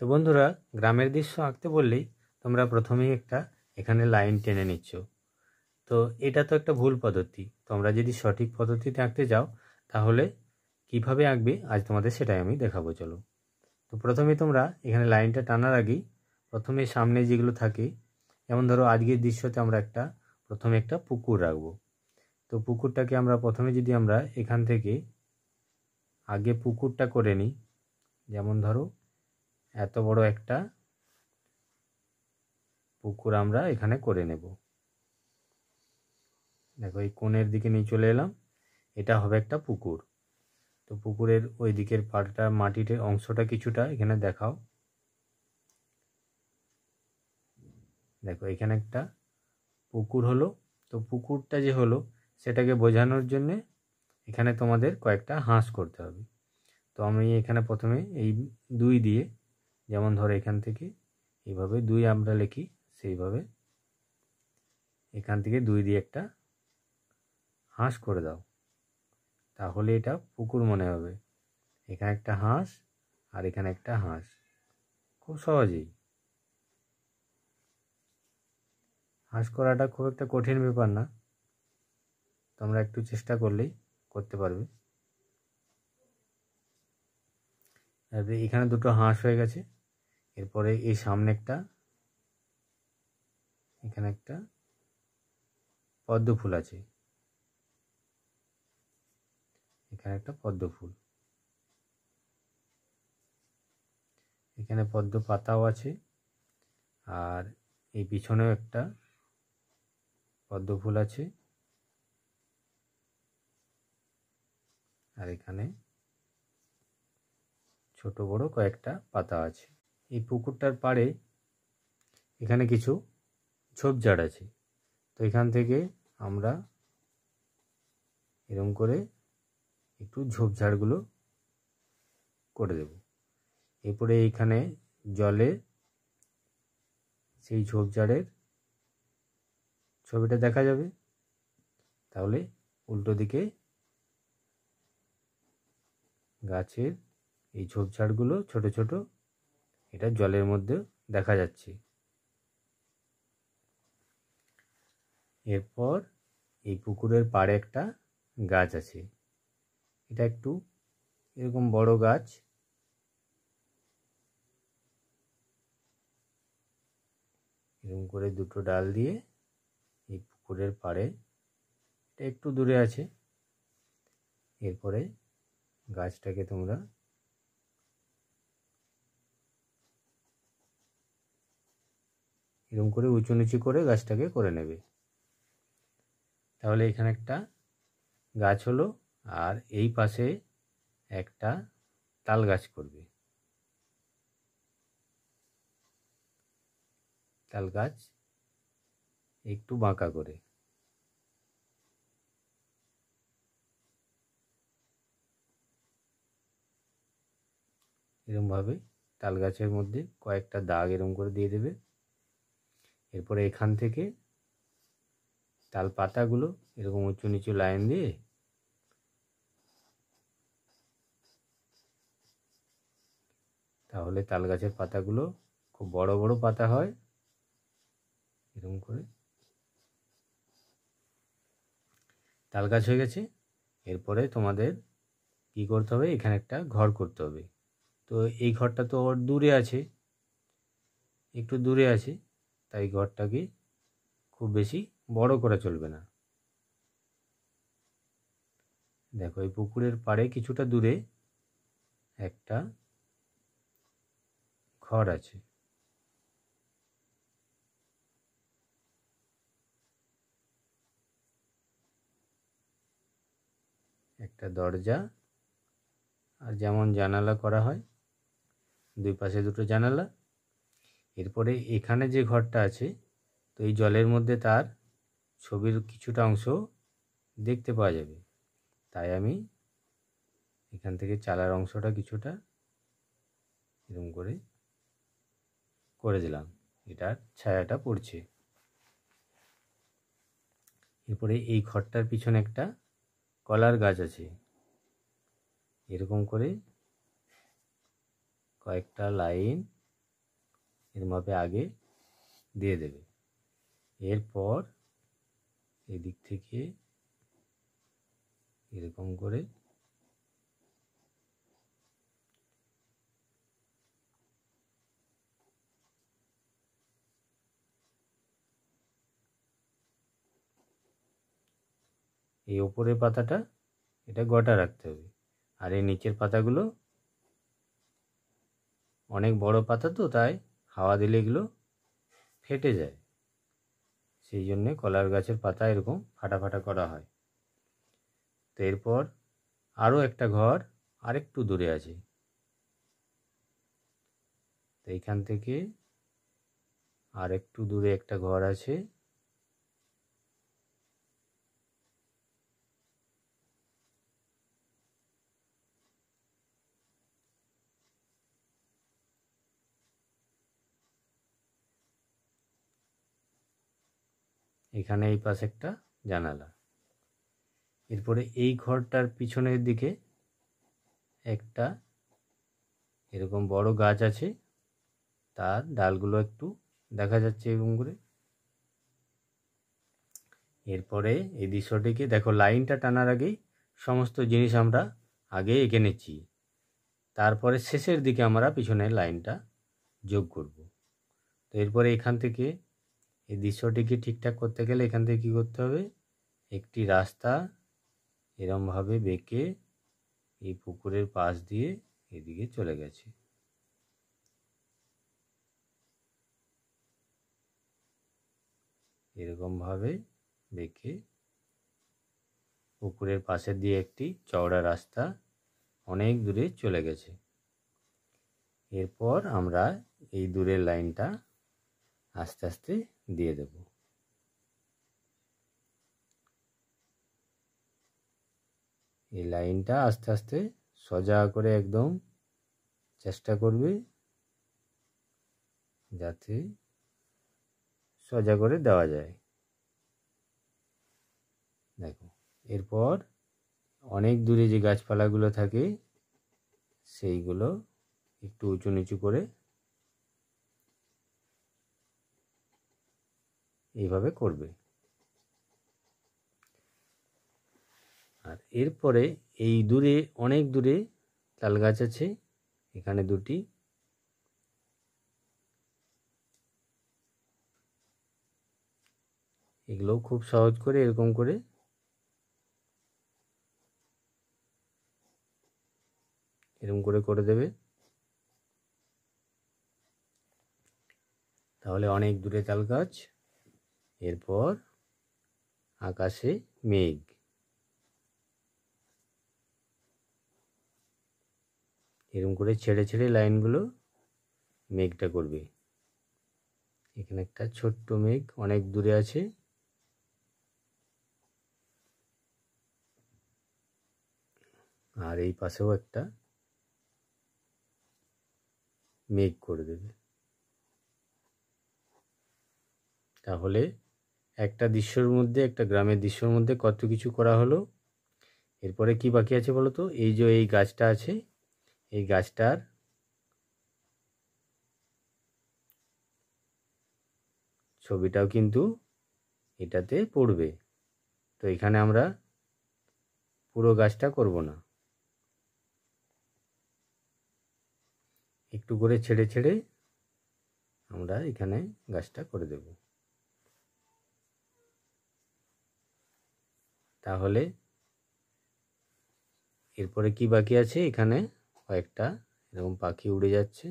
তো বন্ধুরা, গ্রামের দৃশ্য আঁকতে বললেই তোমরা প্রথমেই একটা এখানে লাইন টেনে নিচ্ছ। তো এটা তো একটা ভুল পদ্ধতি। তোমরা যদি সঠিক পদ্ধতিতে আঁকতে যাও তাহলে কিভাবে আঁকবে আজ তোমাদের সেটাই আমি দেখাবো। চলো। তো প্রথমে তোমরা এখানে লাইনটা টানার আগেই প্রথমে সামনে যেগুলো থাকে, যেমন ধরো আজকের দৃশ্যতে আমরা প্রথমে একটা পুকুর রাখবো। তো পুকুরটাকে আমরা প্রথমে যদি আমরা এখান থেকে আগে পুকুরটা করে নিই, যেমন ধরো এত বড় একটা পুকুর আমরা এখানে করে নেব। দেখো এই কোণের দিকে নিয়ে চলে এলাম, এটা হবে একটা পুকুর। তো পুকুরের ওই দিকের পাড়টা মাটির অংশটা কিছুটা এখানে দেখাও। দেখো এখানে একটা পুকুর হলো। তো পুকুরটা যে হলো সেটাকে বোঝানোর জন্যে এখানে তোমাদের কয়েকটা হাঁস করতে হবে। তো আমি এখানে প্রথমে এই 2 দিয়ে, যেমন ধরো এখান থেকে এইভাবে 2 আমরা লিখি, সেইভাবে এখান থেকে 2 দিয়ে একটা হাঁস করে দাও, তাহলে এটা পুকুর মনে হবে। এখানে একটা হাঁস আর এখানে একটা হাঁস, খুব সহজেই। হাঁস করাটা খুব একটা কঠিন ব্যাপার না, তোমরা একটু চেষ্টা করলেই করতে পারবে। এখানে 2টো হাঁস হয়ে গেছে। এরপরে এই সামনে এখানে একটা পদ্ম ফুল আছে, এখানে একটা পদ্ম ফুল, এখানে পদ্ম পাতাও আছে, আর এই পিছনেও একটা পদ্ম ফুল আছে, আর এখানে ছোট বড় কয়েকটা পাতা আছে। এই পুকুরটার পাড়ে এখানে কিছু ঝোপঝাড় আছে। তো এখান থেকে আমরা এরকম করে একটু ঝোপঝাড়গুলো করে দেব। এরপরে এইখানে জলে সেই ঝোপঝাড়ের ছবিটা দেখা যাবে। তাহলে উল্টো দিকে গাছের এই ঝোপঝাড়গুলো ছোট ছোট, এটা জলের মধ্যে দেখা যাচ্ছে। এরপর এই পুকুরের পাড়ে একটা গাছ আছে, এটা একটু এরকম বড় গাছ। এরকম করে 2টো ডাল দিয়ে এই পুকুরের পাড়ে, এটা একটু দূরে আছে। এরপরে গাছটাকে তোমরা এরকম করে উঁচু নিচু করে গাছটাকে করে নেবে। তাহলে এখানে একটা গাছ হলো, আর এই পাশে একটা তাল গাছ করবে। তাল গাছ একটু বাঁকা করে, এরকমভাবে তাল গাছের মধ্যে কয়েকটা দাগ এরকম করে দিয়ে দেবে। এরপরে এখান থেকে তাল পাতাগুলো এরকম উঁচু নিচু লাইন দিয়ে তাহলে তাল গাছের পাতাগুলো খুব বড় বড় পাতা হয়। এরকম করে তাল গাছ হয়ে গেছে। এরপরে তোমাদের কি করতে হবে, এখানে একটা ঘর করতে হবে। তো এই ঘরটা তো ওর দূরে আছে, একটু দূরে আছে, তাই ঘরটাকে খুব বেশি বড় করা চলবে না। দেখো এই পুকুরের পাড়ে কিছুটা দূরে একটা ঘর আছে, একটা দরজা, আর যেমন জানালা করা হয় 2 পাশে 2টো জানালা। এরপরে এখানে যে ঘরটা আছে, তো এই জলের মধ্যে তার ছবির কিছুটা অংশ দেখতে পাওয়া যাবে, তাই আমি এখান থেকে চালার অংশটা কিছুটা এরকম করে করে দিলাম, এটার ছায়াটা পড়ছে। এরপরে এই ঘরটার পিছনে একটা কলার গাছ আছে, এরকম করে কয়েকটা লাইন এর মাপে আগে দিয়ে দেবে। এরপর এদিক থেকে এরকম করে এই ওপরের পাতাটা এটা গোটা রাখতে হবে, আর এই নিচের পাতাগুলো অনেক বড় পাতা তো, তাই হাওয়া দিলে এগুলো ফেটে যায়, সেই জন্যে কলার গাছের পাতা এরকম ফাটা ফাটা করা হয়। তো এরপর আরও একটা ঘর আরেকটু দূরে আছে, তো এইখান থেকে আর একটু দূরে একটা ঘর আছে, এখানে এই পাশে একটা জানালা। এরপরে এই ঘরটার পিছনের দিকে একটা এরকম বড় গাছ আছে, তার ডালগুলো একটু দেখা যাচ্ছে এরকম করে। এরপরে এই দৃশ্যটিকে দেখো, লাইনটা টানার আগেই সমস্ত জিনিস আমরা আগে এঁকে নিচ্ছি, তারপরে শেষের দিকে আমরা পিছনের লাইনটা যোগ করব। তো এরপরে এখান থেকে এই দৃশ্যটিকে ঠিকঠাক করতে গেলে এখান থেকে কী করতে হবে, একটি রাস্তা এরমভাবে বেঁকে এই পুকুরের পাশ দিয়ে এদিকে চলে গেছে। এরকমভাবে বেঁকে পুকুরের পাশে দিয়ে একটি চওড়া রাস্তা অনেক দূরে চলে গেছে। এরপর আমরা এই দূরের লাইনটা আস্তে আস্তে দিয়ে দেব। এই লাইনটা আস্তে আস্তে সোজা করে একদম চেষ্টা করবে যাতে সোজা করে দেওয়া যায়। দেখো, এরপর অনেক দূরে যে গাছপালাগুলো থাকে সেইগুলো একটু উঁচু নিচু করে এইভাবে করবে। আর এরপরে এই দূরে অনেক দূরে তাল গাছ আছে, এখানে দুটি, এগুলোও খুব সহজ করে এরকম করে করে দেবে, তাহলে অনেক দূরে তাল গাছ। এরপর আকাশে মেঘ, এরকম করে ছেড়ে ছেড়ে লাইনগুলো মেঘটা করবে। এখানে একটা ছোট্ট মেঘ অনেক দূরে আছে, আর এই পাশেও একটা মেঘ করে দেবে। তাহলে একটা দৃশ্যর মধ্যে, একটা গ্রামের দৃশ্যর মধ্যে কত কিছু করা হলো। এরপরে কি বাকি আছে বলো তো? এই যে এই গাছটা আছে, এই গাছটার ছবিটাও কিন্তু এটাতে পড়বে। তো এখানে আমরা পুরো গাছটা করব না, একটু করে ছেড়ে ছেড়ে আমরা এখানে গাছটা করে দেব। তাহলে এরপরে কি বাকি আছে, এখানে কয়েকটা এরকম পাখি উড়ে যাচ্ছে।